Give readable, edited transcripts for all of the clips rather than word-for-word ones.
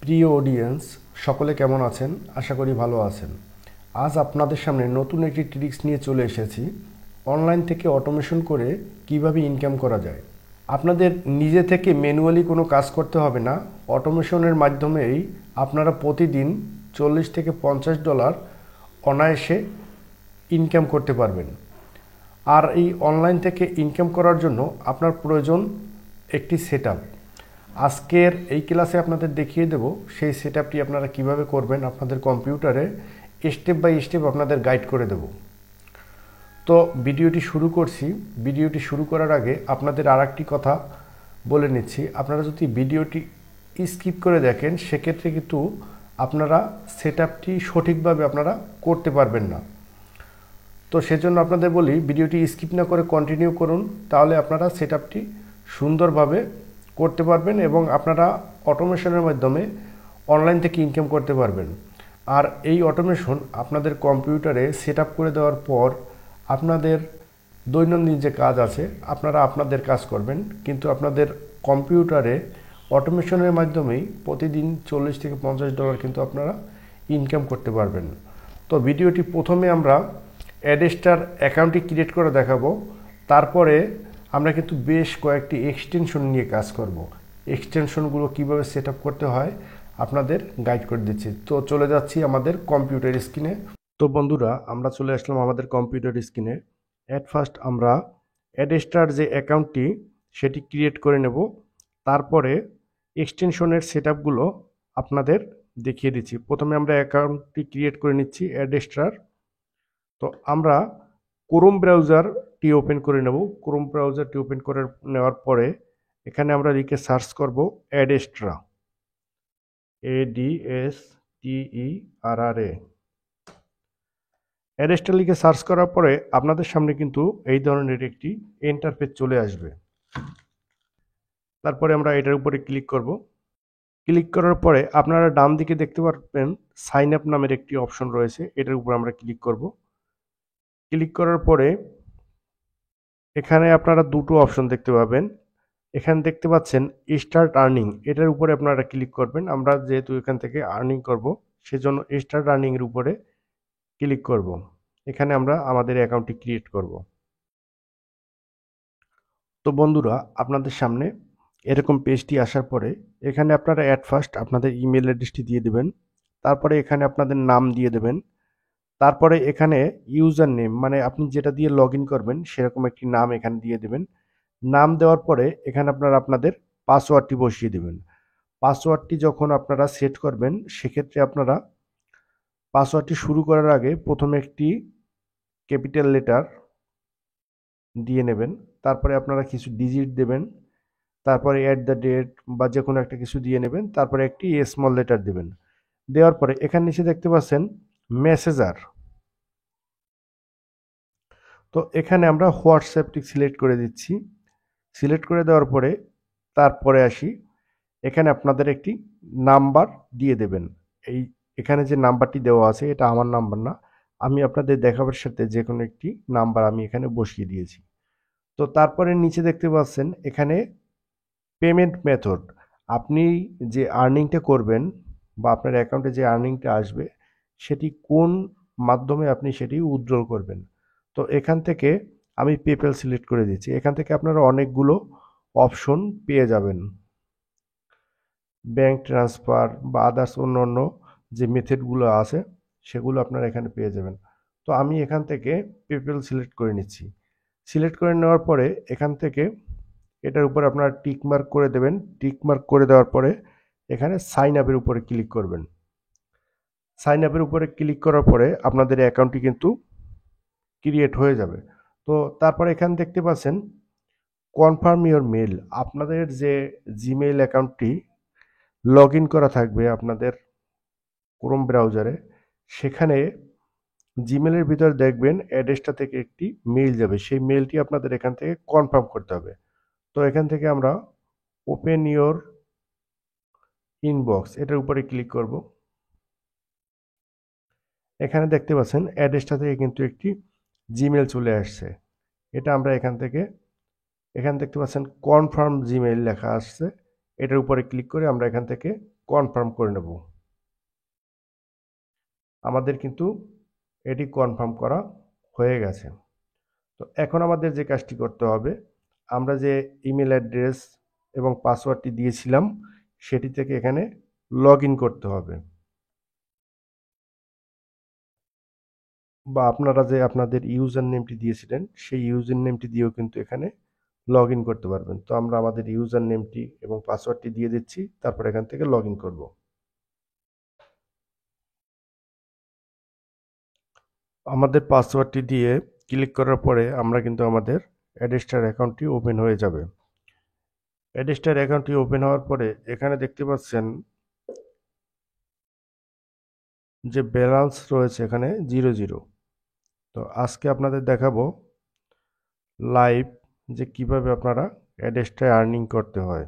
প্রিয় অডিয়েন্স, সকলে কেমন আছেন? আশা করি ভালো আছেন। আজ আপনাদের সামনে নতুন একটি ট্রিক্স নিয়ে চলে এসেছি। অনলাইন থেকে অটোমেশন করে কিভাবে ইনকাম করা যায়। আপনাদের নিজে থেকে ম্যানুয়ালি কোনো কাজ করতে হবে না। অটোমেশনের মাধ্যমেই আপনারা প্রতিদিন $40 থেকে $50 অনায়াসে ইনকাম করতে পারবেন। আর এই অনলাইন থেকে ইনকাম করার জন্য আপনার প্রয়োজন একটি সেটআপ। আজকের এই ক্লাসে আপনাদের দেখিয়ে দেব সেই সেটআপটি আপনারা কিভাবে করবেন আপনাদের কম্পিউটারে। স্টেপ বাই স্টেপ আপনাদের গাইড করে দেব। তো ভিডিওটি শুরু করছি। ভিডিওটি শুরু করার আগে আপনাদের আরেকটি কথা বলে নিচ্ছি, আপনারা যদি ভিডিওটি স্কিপ করে দেখেন সেক্ষেত্রে কিন্তু আপনারা সেটআপটি সঠিকভাবে আপনারা করতে পারবেন না। তো সেজন্য আপনাদের বলি ভিডিওটি স্কিপ না করে কন্টিনিউ করুন, তাহলে আপনারা সেটআপটি সুন্দরভাবে করতে পারবেন এবং আপনারা অটোমেশনের মাধ্যমে অনলাইন থেকে ইনকাম করতে পারবেন। আর এই অটোমেশন আপনাদের কম্পিউটারে সেটআপ করে দেওয়ার পর আপনাদের দৈনন্দিন যে কাজ আছে আপনারা আপনাদের কাজ করবেন, কিন্তু আপনাদের কম্পিউটারে অটোমেশনের মাধ্যমেই প্রতিদিন $40 থেকে $50 কিন্তু আপনারা ইনকাম করতে পারবেন। তো ভিডিওটি প্রথমে আমরা অ্যাডেস্টার অ্যাকাউন্টটি ক্রিয়েট করে দেখাবো, তারপরে আমরা কিন্তু বেশ কয়েকটি এক্সটেনশন নিয়ে কাজ করব। এক্সটেনশনগুলো কিভাবে সেট আপ করতে হয় আপনাদের গাইড করে দিচ্ছি। তো চলে যাচ্ছি আমাদের কম্পিউটার স্ক্রিনে। তো বন্ধুরা, আমরা চলে আসলাম আমাদের কম্পিউটার স্ক্রিনে। অ্যাট ফার্স্ট আমরা অ্যাডেস্টার যে অ্যাকাউন্টটি সেটি ক্রিয়েট করে নেব, তারপরে এক্সটেনশনের সেট আপগুলো আপনাদের দেখিয়ে দিচ্ছি। প্রথমে আমরা অ্যাকাউন্টটি ক্রিয়েট করে নিচ্ছি অ্যাডেস্টার। তো আমরা ক্রোম ব্রাউজারটি ওপেন করে নেব। ক্রোম ব্রাউজারটি ওপেন করে নেওয়ার পরে এখানে আমরা লিখে সার্চ করব অ্যাডেস্ট্রা, ADSTERRA। অ্যাডেস্ট্রা লিখে সার্চ করার পরে আপনাদের সামনে কিন্তু এই ধরনের একটি ইন্টারফেস চলে আসবে। তারপরে আমরা এটার উপরে ক্লিক করব। ক্লিক করার পরে আপনারা ডান দিকে দেখতে পারবেন সাইন আপ নামের একটি অপশন রয়েছে, এটার উপর আমরা ক্লিক করব। ক্লিক করার পরে এখানে আপনারা দুটো অপশন দেখতে পাবেন। এখানে দেখতে পাচ্ছেন স্টার্ট আর্নিং, এটার উপরে আপনারা ক্লিক করবেন। আমরা যেহেতু এখান থেকে আর্নিং করব সেজন্য স্টার্ট আর্নিং এর উপরে ক্লিক করব। এখানে আমরা আমাদের অ্যাকাউন্টটি ক্রিয়েট করব। তো বন্ধুরা, আপনাদের সামনে এরকম পেজটি আসার পরে এখানে আপনারা অ্যাট ফার্স্ট আপনাদের ইমেল অ্যাড্রেসটি দিয়ে দেবেন, তারপরে এখানে আপনাদের নাম দিয়ে দেবেন, তারপরে এখানে ইউজার নেম মানে আপনি যেটা দিয়ে লগ ইন করবেন সেরকম একটি নাম এখানে দিয়ে দেবেন। নাম দেওয়ার পরে এখানে আপনারা আপনাদের পাসওয়ার্ডটি বসিয়ে দেবেন। পাসওয়ার্ডটি যখন আপনারা সেট করবেন সেক্ষেত্রে আপনারা পাসওয়ার্ডটি শুরু করার আগে প্রথমে একটি ক্যাপিটাল লেটার দিয়ে নেবেন, তারপরে আপনারা কিছু ডিজিট দেবেন, তারপরে অ্যাট দ্য ডেট বা যে কোনো একটা কিছু দিয়ে নেবেন, তারপরে একটি স্মল লেটার দেবেন। দেওয়ার পরে এখানে নিচে দেখতে পাচ্ছেন মেসেজার। তো এখানে আমরা হোয়াটসঅ্যাপটি সিলেক্ট করে দিচ্ছি। সিলেক্ট করে দেওয়ার পরে তারপরে আসি, এখানে আপনাদের একটি নাম্বার দিয়ে দেবেন। এই এখানে যে নাম্বারটি দেওয়া আছে এটা আমার নাম্বার না, আমি আপনাদের দেখাবার সাথে যে কোনো একটি নাম্বার আমি এখানে বসিয়ে দিয়েছি। তো তারপরে নিচে দেখতে পাচ্ছেন এখানে পেমেন্ট মেথড, আপনি যে আর্নিংটা করবেন বা আপনার অ্যাকাউন্টে যে আর্নিংটা আসবে সেটি কোন মাধ্যমে আপনি সেটি উইথড্রল করবেন। তো এখান থেকে আমি পেপ্যাল সিলেক্ট করে দিচ্ছি। এখান থেকে আপনারা অনেকগুলো অপশন পেয়ে যাবেন, ব্যাংক ট্রান্সফার বা আদার্স অন্য অন্য যে মেথডগুলো আছে সেগুলো আপনারা এখানে পেয়ে যাবেন। তো আমি এখান থেকে পেপ্যাল সিলেক্ট করে নিচ্ছি। সিলেক্ট করে নেওয়ার পরে এখান থেকে এটার উপর আপনারা টিক মার্ক করে দেবেন। টিক মার্ক করে দেওয়ার পরে এখানে সাইন আপের উপরে ক্লিক করবেন। সাইন আপের উপরে ক্লিক করার পরে আপনাদের অ্যাকাউন্টটি কিন্তু ক্রিয়েট হয়ে যাবে। তো তারপরে এখানে দেখতে পাচ্ছেন কনফার্ম ইওর মেল, আপনাদের যে জিমেইল অ্যাকাউন্টটি লগ ইন করা থাকবে আপনাদের ক্রোম ব্রাউজারে, সেখানে জিমেলের ভিতরে দেখবেন অ্যাড্রেসটা থেকে একটি মেইল যাবে, সেই মেইলটি আপনাদের এখান থেকে কনফার্ম করতে হবে। তো এখান থেকে আমরা ওপেন ইওর ইনবক্স এটার উপরে ক্লিক করব। এখানে দেখতে পাচ্ছেন অ্যাড্রেসটা থেকে কিন্তু একটি জিমেল চলে আসছে। এটা আমরা এখানে দেখতে পাচ্ছেন কনফার্ম জিমেইল লেখা আসছে, এটার উপরে ক্লিক করে আমরা এখান থেকে কনফার্ম করে নেব। আমাদের কিন্তু এটি কনফার্ম করা হয়ে গেছে। তো এখন আমাদের যে কাজটি করতে হবে, আমরা যে ইমেল অ্যাড্রেস এবং পাসওয়ার্ডটি দিয়েছিলাম সেটি থেকে এখানে লগ ইন করতে হবে, বা আপনারা যে আপনাদের ইউজার নেমটি দিয়েছিলেন সেই ইউজার নেমটি দিয়েও কিন্তু এখানে লগ ইন করতে পারবেন। তো আমরা আমাদের ইউজার নেমটি এবং পাসওয়ার্ডটি দিয়ে দিচ্ছি, তারপর এখান থেকে লগ ইন করব। আমাদের পাসওয়ার্ডটি দিয়ে ক্লিক করার পরে আমরা কিন্তু আমাদের অ্যাডেস্টার অ্যাকাউন্টটি ওপেন হয়ে যাবে। অ্যাডেস্টার অ্যাকাউন্টটি ওপেন হওয়ার পরে এখানে দেখতে পাচ্ছেন যে ব্যালেন্স রয়েছে এখানে 0 তো আজকে আপনাদের দেখাবো লাইভ যে কিভাবে আপনারা অ্যাডেস্টারে আর্নিং করতে হয়।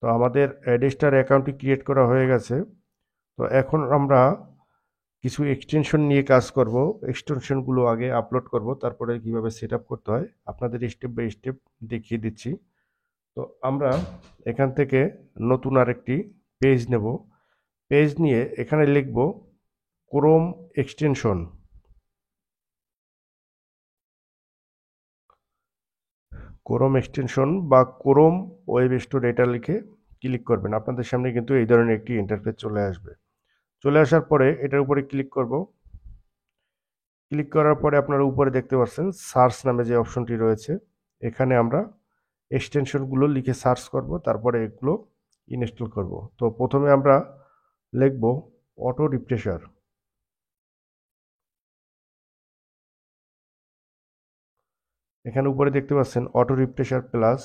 তো আমাদের অ্যাডেস্টার অ্যাকাউন্টটি ক্রিয়েট করা হয়ে গেছে। তো এখন আমরা কিছু এক্সটেনশন নিয়ে কাজ করব। এক্সটেনশনগুলো আগে আপলোড করব, তারপরে কিভাবে সেট আপ করতে হয় আপনাদের স্টেপ বাই স্টেপ দেখিয়ে দিচ্ছি। তো আমরা এখান থেকে নতুন আরেকটি পেজ নেব। পেজ নিয়ে এখানে লিখব ক্রোম এক্সটেনশন। ক্রোম এক্সটেনশন বা ক্রোম ওয়েব স্টোর এটা লিখে ক্লিক করবেন। আপনাদের সামনে কিন্তু এই ধরনের একটি ইন্টারফেস চলে আসবে। চলে আসার পরে এটার উপরে ক্লিক করব। ক্লিক করার পরে আপনারা উপরে দেখতে পাচ্ছেন সার্চ নামে যে অপশনটি রয়েছে, এখানে আমরা এক্সটেনশনগুলো লিখে সার্চ করব, তারপরে এগুলো ইনস্টল করব। তো প্রথমে আমরা লিখব অটো রিফ্রেশার। এখানে উপরে দেখতে পাচ্ছেন auto refresher plus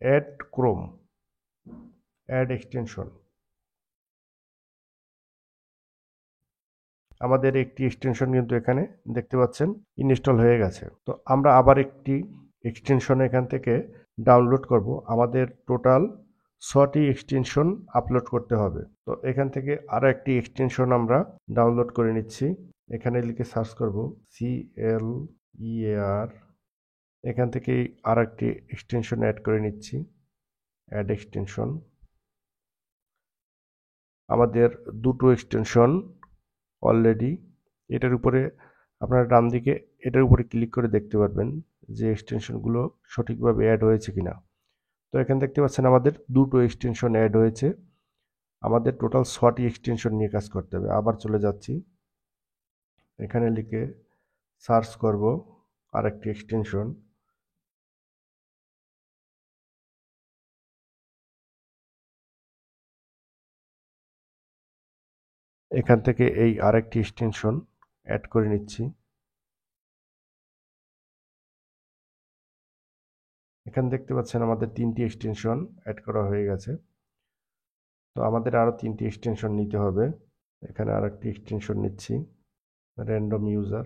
add Chrome, add extension. আমাদের একটি এক্সটেনশন কিন্তু এখানে দেখতে পাচ্ছেন ইনস্টল হয়ে গেছে। তো আমরা আবার একটি এক্সটেনশন এখান থেকে ডাউনলোড করব। আমাদের টোটাল 6টি এক্সটেনশন আপলোড করতে হবে। তো এখান থেকে আরও একটি এক্সটেনশন আমরা ডাউনলোড করে নিচ্ছি। এখানে লিখে সার্চ করব CLEAR। এখান থেকে আর একটি এক্সটেনশন অ্যাড করে নিচ্ছি, অ্যাড এক্সটেনশন। আমাদের দুটো এক্সটেনশন অলরেডি। এটার উপরে আপনারা ডান দিকে এটার উপরে ক্লিক করে দেখতে পারবেন যে এক্সটেনশনগুলো সঠিকভাবে অ্যাড হয়েছে কিনা। তো এখানে দেখতে পাচ্ছেন আমাদের দুটো এক্সটেনশন অ্যাড হয়েছে। আমাদের টোটাল 6টি এক্সটেনশন নিয়ে কাজ করতে হবে। আবার চলে যাচ্ছি, এখানে লিখে সার্চ করব আরেকটি এক্সটেনশন। এখান থেকে এই আরেকটি এক্সটেনশন অ্যাড করে নিচ্ছি। এখানে দেখতে পাচ্ছেন আমাদের 3টি এক্সটেনশন অ্যাড করা হয়ে গেছে। তো আমাদের আরও 3টি এক্সটেনশন নিতে হবে। এখানে আরেকটি এক্সটেনশন নিচ্ছি, র্যান্ডম ইউজার,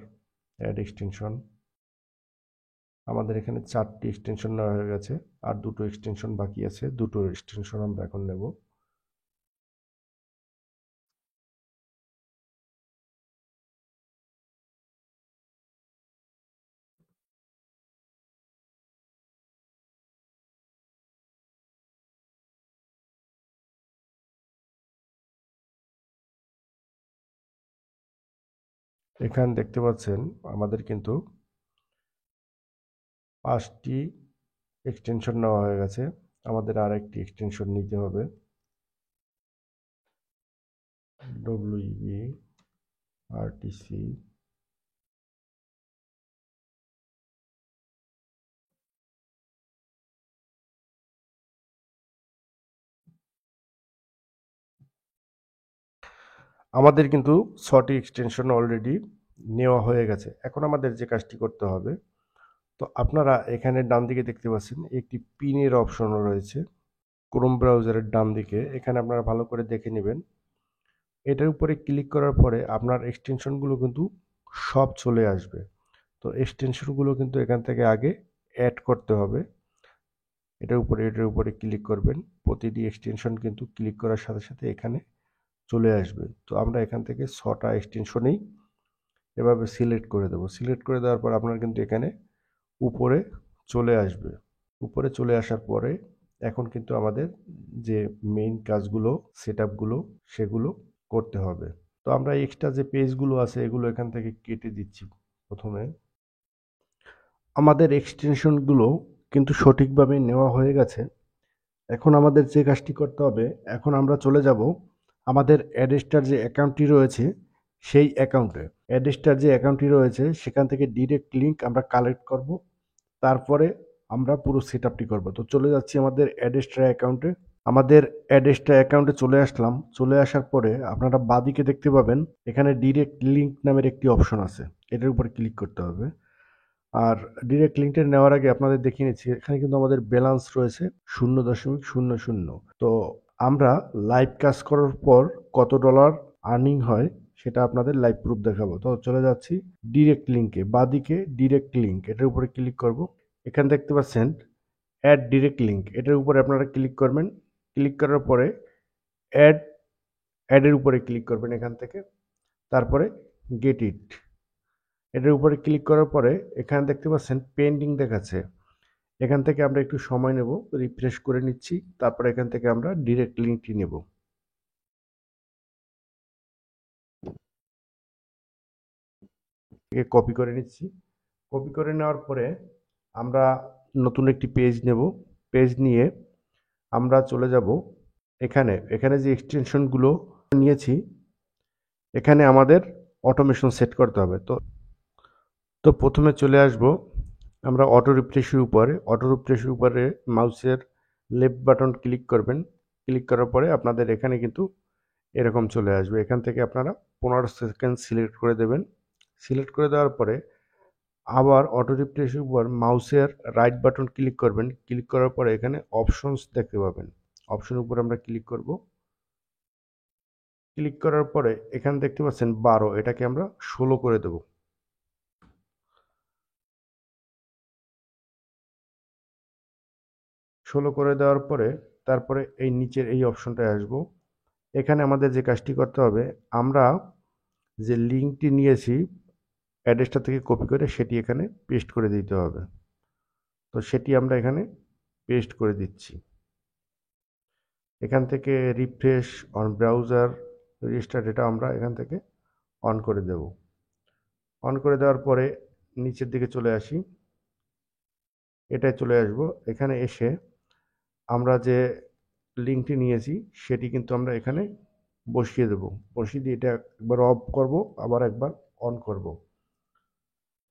অ্যাড এক্সটেনশন। আমাদের এখানে 4টি এক্সটেনশন নেওয়া হয়ে গেছে, আর দুটো এক্সটেনশন বাকি আছে। দুটো এক্সটেনশন আমরা এখন নেব। এখানে দেখতে পাচ্ছেন আমাদের কিন্তু 5টি এক্সটেনশন নেওয়া হয়ে গেছে। আমাদের আর একটি এক্সটেনশন নিতে হবে, WEB-RTC। আমাদের কিন্তু 6টি এক্সটেনশন অলরেডি নেওয়া হয়ে গেছে। এখন আমাদের যে কাজটি করতে হবে, তো আপনারা এখানে ডান দিকে দেখতে পাচ্ছেন একটি পিনের অপশনও রয়েছে ক্রোম ব্রাউজারের ডান দিকে। এখানে আপনারা ভালো করে দেখে নেবেন। এটার উপরে ক্লিক করার পরে আপনার এক্সটেনশনগুলো কিন্তু সব চলে আসবে। তো এক্সটেনশনগুলো কিন্তু এখান থেকে আগে অ্যাড করতে হবে। এটার উপরে ক্লিক করবেন। প্রতিটি এক্সটেনশন কিন্তু ক্লিক করার সাথে সাথে এখানে চলে আসবে। তো আমরা এখান থেকে 6টা এক্সটেনশনেই এভাবে সিলেক্ট করে দেবো। সিলেক্ট করে দেওয়ার পর আপনার কিন্তু এখানে উপরে চলে আসবে। উপরে চলে আসার পরে এখন কিন্তু আমাদের যে মেইন কাজগুলো সেটআপগুলো সেগুলো করতে হবে। তো আমরা এক্সট্রা যে পেজগুলো আছে এগুলো এখান থেকে কেটে দিচ্ছি প্রথমে। আমাদের এক্সটেনশনগুলো কিন্তু সঠিকভাবে নেওয়া হয়ে গেছে। এখন আমাদের যে কাজটি করতে হবে, এখন আমরা চলে যাব আমাদের অ্যাডস্টার যে অ্যাকাউন্টটি রয়েছে সেই অ্যাকাউন্টে। অ্যাডস্টার যে অ্যাকাউন্টটি রয়েছে সেখান থেকে ডিরেক্ট লিঙ্ক আমরা কালেক্ট করব। তারপরে আমরা পুরো সেটআপটি করব। তো চলে যাচ্ছি আমাদের অ্যাডস্টার অ্যাকাউন্টে। আমাদের অ্যাডস্টার অ্যাকাউন্টে চলে আসলাম। চলে আসার পরে আপনারা বাঁদিকে দেখতে পাবেন এখানে ডিরেক্ট লিঙ্ক নামের একটি অপশন আছে। এটার উপর ক্লিক করতে হবে। আর ডিরেক্ট লিঙ্কটা নেওয়ার আগে আপনাদের দেখিয়ে নিচ্ছি এখানে কিন্তু আমাদের ব্যালেন্স রয়েছে 0.00। তো আমরা লাইভ কাজ করার পর কত ডলার আর্নিং হয় সেটা আপনাদের লাইভ প্রুফ দেখাবো। তো চলে যাচ্ছি ডিরেক্ট লিঙ্কে, বাদিকে ডিরেক্ট লিঙ্ক এটার উপরে ক্লিক করব। এখানে দেখতে পাচ্ছেন অ্যাড ডিরেক্ট লিঙ্ক, এটার উপরে আপনারা ক্লিক করবেন। ক্লিক করার পরে অ্যাড অ্যাডের উপরে ক্লিক করবেন এখান থেকে। তারপরে গেট ইট এটার উপরে ক্লিক করার পরে এখানে দেখতে পাচ্ছেন পেন্ডিং দেখাচ্ছে। এখান থেকে আমরা একটু সময় নেব, রিফ্রেশ করে নিচ্ছি। তারপরে এখান থেকে আমরা ডিরেক্ট লিঙ্কটি নেব। কপি করে নিচ্ছি। কপি করে নেওয়ার পরে আমরা নতুন একটি পেজ নেব। পেজ নিয়ে আমরা চলে যাব এখানে। এখানে যে এক্সটেনশনগুলো নিয়েছি এখানে আমাদের অটোমেশন সেট করতে হবে। তো প্রথমে চলে আসব আমরা অটো রিফ্রেশের উপরে মাউসের লেফট বাটন ক্লিক করবেন। ক্লিক করার পরে আপনাদের এখানে কিন্তু এরকম চলে আসবে। এখান থেকে আপনারা 15 সেকেন্ড সিলেক্ট করে দেবেন। সিলেক্ট করে দেওয়ার পরে আবার অটো রিফ্রেশের উপর মাউসের রাইট বাটন ক্লিক করবেন। ক্লিক করার পরে এখানে অপশনস দেখতে পাবেন। অপশনের উপর আমরা ক্লিক করব। ক্লিক করার পরে এখানে দেখতে পাচ্ছেন 12, এটাকে আমরা 16 করে দেব। 16 করে দেওয়ার পরে তারপরে এই নিচের এই অপশনটায় আসব। এখানে আমাদের যে কাজটি করতে হবে, আমরা যে লিঙ্কটি নিয়েছি অ্যাড্রেসটা থেকে কপি করে সেটি এখানে পেস্ট করে দিতে হবে। তো সেটি আমরা এখানে পেস্ট করে দিচ্ছি। এখান থেকে রিফ্রেশ অন ব্রাউজার রেজিস্টার এটা আমরা এখান থেকে অন করে দেব। অন করে দেওয়ার পরে নিচের দিকে চলে আসি। এটায় চলে আসব। এখানে এসে আমরা যে লিঙ্কটি নিয়েছি সেটি কিন্তু আমরা এখানে বসিয়ে দেব। বসিয়ে দিয়ে এটা একবার অফ করব, আবার একবার অন করব।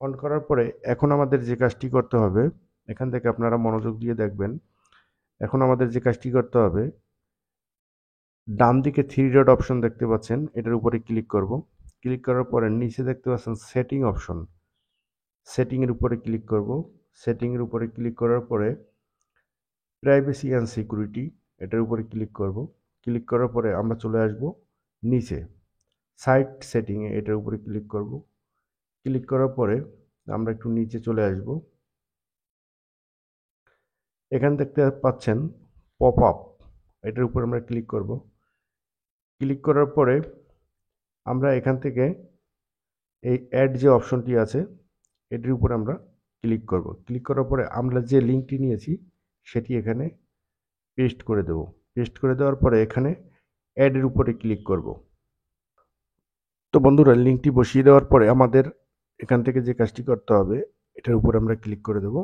অন করার পরে এখন আমাদের যে কাজটি করতে হবে, এখান থেকে আপনারা মনোযোগ দিয়ে দেখবেন। এখন আমাদের যে কাজটি করতে হবে, ডান দিকে 3 ডট অপশন দেখতে পাচ্ছেন, এটার উপরে ক্লিক করব। ক্লিক করার পরে নিচে দেখতে পাচ্ছেন সেটিং অপশন, সেটিংয়ের উপরে ক্লিক করব। সেটিংয়ের উপরে ক্লিক করার পরে প্রাইভেসি অ্যান্ড সিকিউরিটি এটার উপরে ক্লিক করব। ক্লিক করার পরে আমরা চলে আসব নিচে সাইট সেটিংয়ে, এটার উপরে ক্লিক করব। ক্লিক করার পরে আমরা একটু নিচে চলে আসব। এখান দেখতে পাচ্ছেন পপ আপ, এটার উপর আমরা ক্লিক করব। ক্লিক করার পরে আমরা এখান থেকে এই অ্যাড যে অপশনটি আছে এটির উপর আমরা ক্লিক করব। ক্লিক করার পরে আমরা যে লিঙ্কটি নিয়েছি সেটি এখানে পেস্ট করে দেব। পেস্ট করে দেওয়ার পরে এখানে অ্যাডের উপরে ক্লিক করব। তো বন্ধুরা লিঙ্কটি বসিয়ে দেওয়ার পরে আমাদের এখান থেকে যে কাজটি করতে হবে এটার উপর আমরা ক্লিক করে দেব।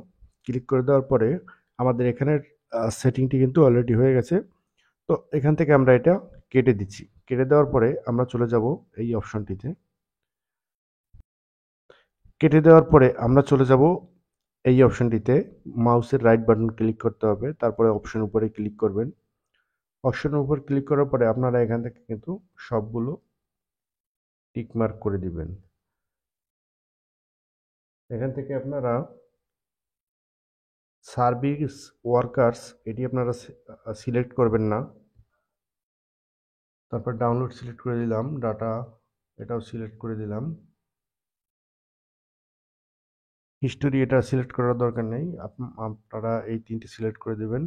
ক্লিক করে দেওয়ার পরে আমাদের এখানের সেটিংটি কিন্তু অলরেডি হয়ে গেছে। তো এখান থেকে আমরা এটা কেটে দিচ্ছি। কেটে দেওয়ার পরে আমরা চলে যাব এই অপশনটিতে। কেটে দেওয়ার পরে আমরা চলে যাব এই অপশনটিতে। মাউসের রাইট বাটন ক্লিক করতে হবে, তারপরে অপশন উপরে ক্লিক করবেন। অপশনের উপর ক্লিক করার পরে আপনারা এখান থেকে কিন্তু সবগুলো টিক মার্ক করে দিবেন। এখান থেকে আপনারা সার্ভিস ওয়ার্কার্স এটি আপনারা সিলেক্ট করবেন না। তারপর ডাউনলোড সিলেক্ট করে দিলাম, ডাটা এটাও সিলেক্ট করে দিলাম। হিস্টোরি এটা সিলেক্ট করার দরকার নেই, আপনারা এই তিনটি সিলেক্ট করে দেবেন।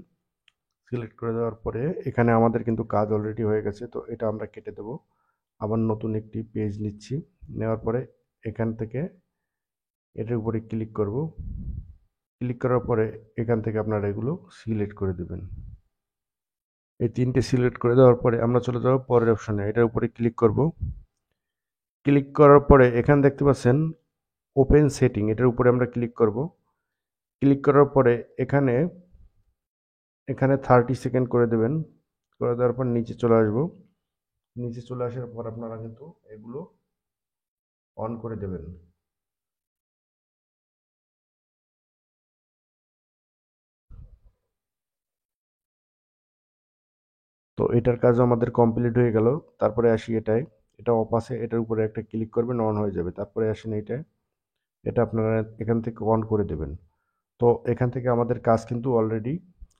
সিলেক্ট করে দেওয়ার পরে এখানে আমাদের কিন্তু কাজ অলরেডি হয়ে গেছে, তো এটা আমরা কেটে দেব। আবার নতুন একটি পেজ নিচ্ছি। নেওয়ার পরে এখান থেকে এটার উপরে ক্লিক করব। ক্লিক করার পরে এখান থেকে আপনারা এগুলো সিলেক্ট করে দেবেন। এই তিনটে সিলেক্ট করে দেওয়ার পরে আমরা চলে যাব পরের অপশনে, এটার উপরে ক্লিক করব। ক্লিক করার পরে এখানে দেখতে পাচ্ছেন ওপেন সেটিং, এটার উপরে আমরা ক্লিক করব। ক্লিক করার পরে এখানে এখানে 30 সেকেন্ড করে দেবেন। করে দেওয়ার পর নিচে চলে আসবো। নিচে চলে আসার পর আপনারা কিন্তু এগুলো অন করে দেবেন। তো এটার কাজও আমাদের কমপ্লিট হয়ে গেল। তারপরে আসি এটায়, এটা অফ আছে, এটার উপরে একটা ক্লিক করবেন, অন হয়ে যাবে। তারপরে আসেন এইটায়, এটা আপনারা এখান থেকে অন করে দেবেন। তো এখান থেকে আমাদের কাজ কিন্তু অলরেডি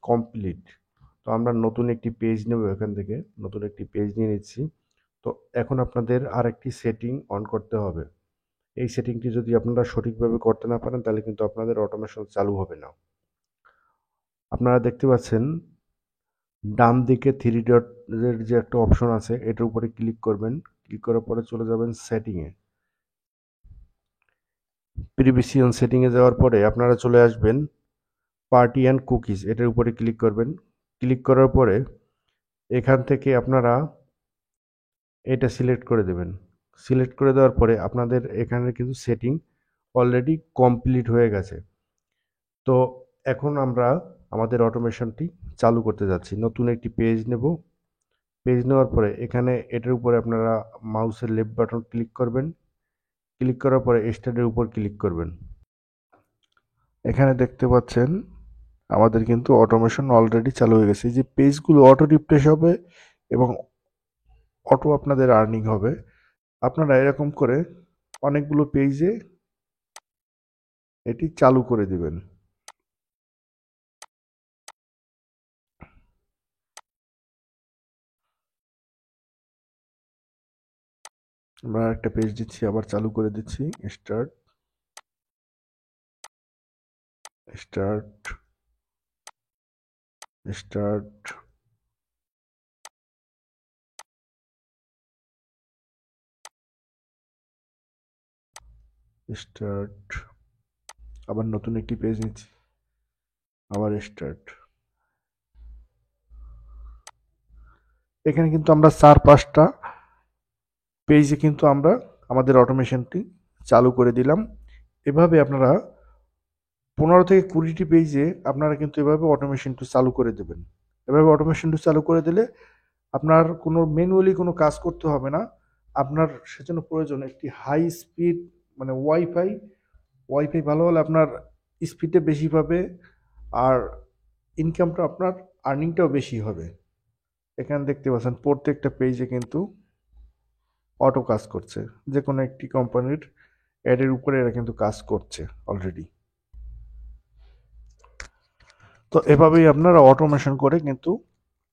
কমপ্লিট। তো আমরা নতুন একটি পেজ নেব, এখান থেকে নতুন একটি পেজ নিয়ে নিচ্ছি। তো এখন আপনাদের আরেকটি সেটিং অন করতে হবে। এই সেটিংটি যদি আপনারা সঠিকভাবে করতে না পারেন তাহলে কিন্তু আপনাদের অটোমেশন চালু হবে না। আপনারা দেখতে পাচ্ছেন ডান দিকে থ্রি ডটের যে একটা অপশন আছে, এটার উপরে ক্লিক করবেন। ক্লিক করার পরে চলে যাবেন সেটিংয়ে। প্রিভিসি অন সেটিংয়ে যাওয়ার পরে আপনারা চলে আসবেন পার্টি অ্যান্ড কুকিজ, এটার উপরে ক্লিক করবেন। ক্লিক করার পরে এখান থেকে আপনারা এটা সিলেক্ট করে দেবেন। সিলেক্ট করে দেওয়ার পরে আপনাদের এখানে কিন্তু সেটিং অলরেডি কমপ্লিট হয়ে গেছে। তো এখন আমরা আমাদের অটোমেশনটি চালু করতে যাচ্ছি। নতুন একটি পেজ নেব। পেজ নেওয়ার পরে এখানে এটার উপরে আপনারা মাউসের লেফট বাটন ক্লিক করবেন। ক্লিক করার পরে স্টার্টের উপর ক্লিক করবেন। এখানে দেখতে পাচ্ছেন আমাদের কিন্তু অটোমেশন অলরেডি চালু হয়ে গেছে। যে পেজগুলো অটো রিফ্রেশ হবে এবং অটো আপনাদের আর্নিং হবে। আপনারা এরকম করে অনেকগুলো পেজে এটি চালু করে দিবেন। আমরা একটা পেজ দিচ্ছি, আবার চালু করে দিচ্ছি। স্টার্ট স্টার্ট স্টার্ট স্টার্ট আবার নতুন একটি পেজ নিচ্ছি, আবার স্টার্ট। এখানে কিন্তু আমরা 4-5টা পেজে কিন্তু আমরা আমাদের অটোমেশনটি চালু করে দিলাম। এভাবে আপনারা 15 থেকে 20টি পেজে আপনারা কিন্তু এভাবে অটোমেশনটি চালু করে দেবেন। এভাবে অটোমেশনটি চালু করে দিলে আপনার কোনো ম্যানুয়ালি কোনো কাজ করতে হবে না। আপনার সেজন্য প্রয়োজন একটি হাই স্পিড, মানে ওয়াইফাই। ওয়াইফাই ভালো হলে আপনার স্পিডে বেশি পাবে, আর ইনকামটা আপনার আর্নিংটাও বেশি হবে। এখানে দেখতে পাচ্ছেন প্রত্যেকটা পেজে কিন্তু অটো কাজ করছে। যে কোনো একটি কোম্পানির অ্যাডের উপরে এরা কিন্তু কাজ করছে অলরেডি। তো এভাবেই আপনারা অটোমেশন করে কিন্তু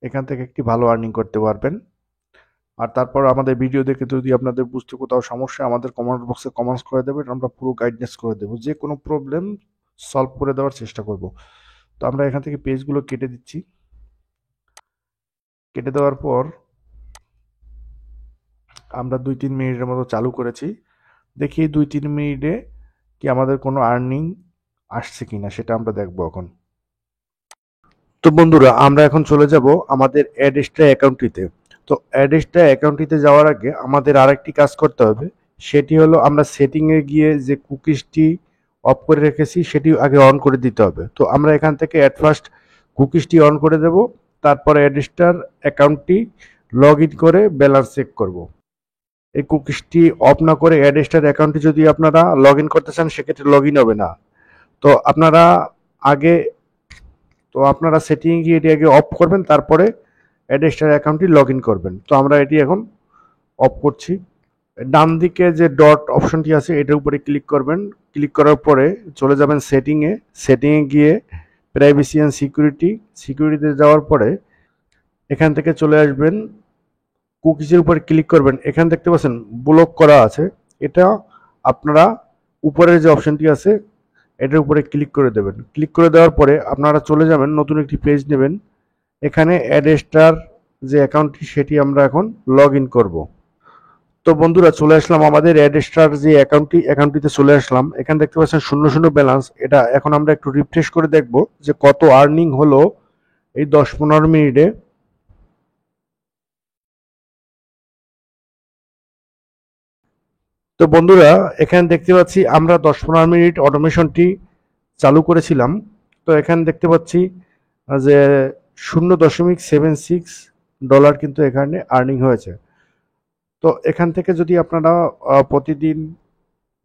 এখান থেকে একটি ভালো আর্নিং করতে পারবেন। আর তারপর আমাদের ভিডিও দেখে যদি আপনাদের বুঝতে কোথাও সমস্যা, আমাদের কমেন্ট বক্সে কমেন্টস করে দেবেন, আমরা পুরো গাইডনেস করে দেবো, যে কোনো প্রবলেম সলভ করে দেওয়ার চেষ্টা করব। তো আমরা এখান থেকে পেজগুলো কেটে দিচ্ছি। কেটে দেওয়ার পর আমরা 2-3 মিনিটের মতো চালু করেছি। দেখি 2-3 মিনিটে কি আমাদের কোনো আর্নিং আসছে কিনা সেটা আমরা দেখবো এখন। তো বন্ধুরা, আমরা এখন চলে যাব আমাদের অ্যাডস্ট্রা অ্যাকাউন্টটিতে। তো অ্যাডস্ট্রা অ্যাকাউন্টটিতে যাওয়ার আগে আমাদের আরেকটি কাজ করতে হবে। সেটি হলো আমরা সেটিংয়ে গিয়ে যে কুকিজটি অফ করে রেখেছি সেটি আগে অন করে দিতে হবে। তো আমরা এখান থেকে অ্যাট ফার্স্ট কুকিজটি অন করে দেব। তারপরে অ্যাডস্ট্রার অ্যাকাউন্টটি লগ ইন করে ব্যালেন্স চেক করব। এই কুকিজটি অফ না করে অ্যাডস্ট্রার অ্যাকাউন্টটি যদি আপনারা লগ ইন করতে চান সেক্ষেত্রে লগ ইন হবে না। তো আপনারা আগে তো আপনারা সেটিংয়ে গিয়ে এটি আগে অফ করবেন, তারপরে অ্যাডস্টার অ্যাকাউন্টটি লগ ইন করবেন। তো আমরা এটি এখন অফ করছি। ডান দিকে যে ডট অপশনটি আছে এটার উপরে ক্লিক করবেন। ক্লিক করার পরে চলে যাবেন সেটিংয়ে। সেটিংয়ে গিয়ে প্রাইভেসি অ্যান্ড সিকিউরিটিতে যাওয়ার পরে এখান থেকে চলে আসবেন কুকিজের উপরে ক্লিক করবেন। এখানে দেখতে পাচ্ছেন ব্লক করা আছে, এটা আপনারা উপরের যে অপশনটি আছে এটার উপরে ক্লিক করে দেবেন। ক্লিক করে দেওয়ার পরে আপনারা চলে যাবেন, নতুন একটি পেজ নেবেন। এখানে অ্যাডস্টার যে অ্যাকাউন্টটি সেটি আমরা এখন লগ ইন করবো। তো বন্ধুরা, চলে আসলাম আমাদের অ্যাডস্টার যে অ্যাকাউন্টটিতে চলে আসলাম। এখানে দেখতে পাচ্ছেন 0 ব্যালেন্স। এটা এখন আমরা একটু রিফ্রেশ করে দেখব যে কত আর্নিং হলো এই 10-15 মিনিটে। তো বন্ধুরা, এখানে দেখতে পাচ্ছি আমরা 10-15 মিনিট অটোমেশনটি চালু করেছিলাম। তো এখানে দেখতে পাচ্ছি যে $0.76 কিন্তু এখানে আর্নিং হয়েছে। তো এখান থেকে যদি আপনারা প্রতিদিন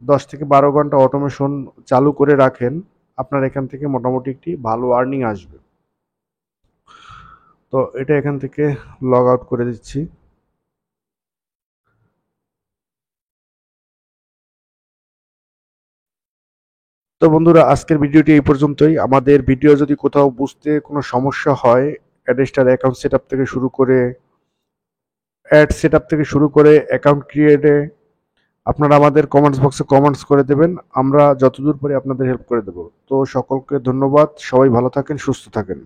10 থেকে 12 ঘন্টা অটোমেশন চালু করে রাখেন, আপনার এখান থেকে মোটামুটি একটি ভালো আর্নিং আসবে। তো এটা এখান থেকে লগ আউট করে দিচ্ছি। তো বন্ধুরা, আজকের ভিডিওটি এই পর্যন্তই। আমাদের ভিডিও যদি কোথাও বুঝতে কোনো সমস্যা হয়, অ্যাডেস্টার অ্যাকাউন্ট সেটআপ থেকে শুরু করে অ্যাড সেটআপ থেকে শুরু করে অ্যাকাউন্ট ক্রিয়েটে আপনারা আমাদের কমেন্টস বক্সে কমেন্টস করে দেবেন। আমরা যতদূর পারি আপনাদের হেল্প করে দেব। তো সকলকে ধন্যবাদ। সবাই ভালো থাকেন, সুস্থ থাকেন।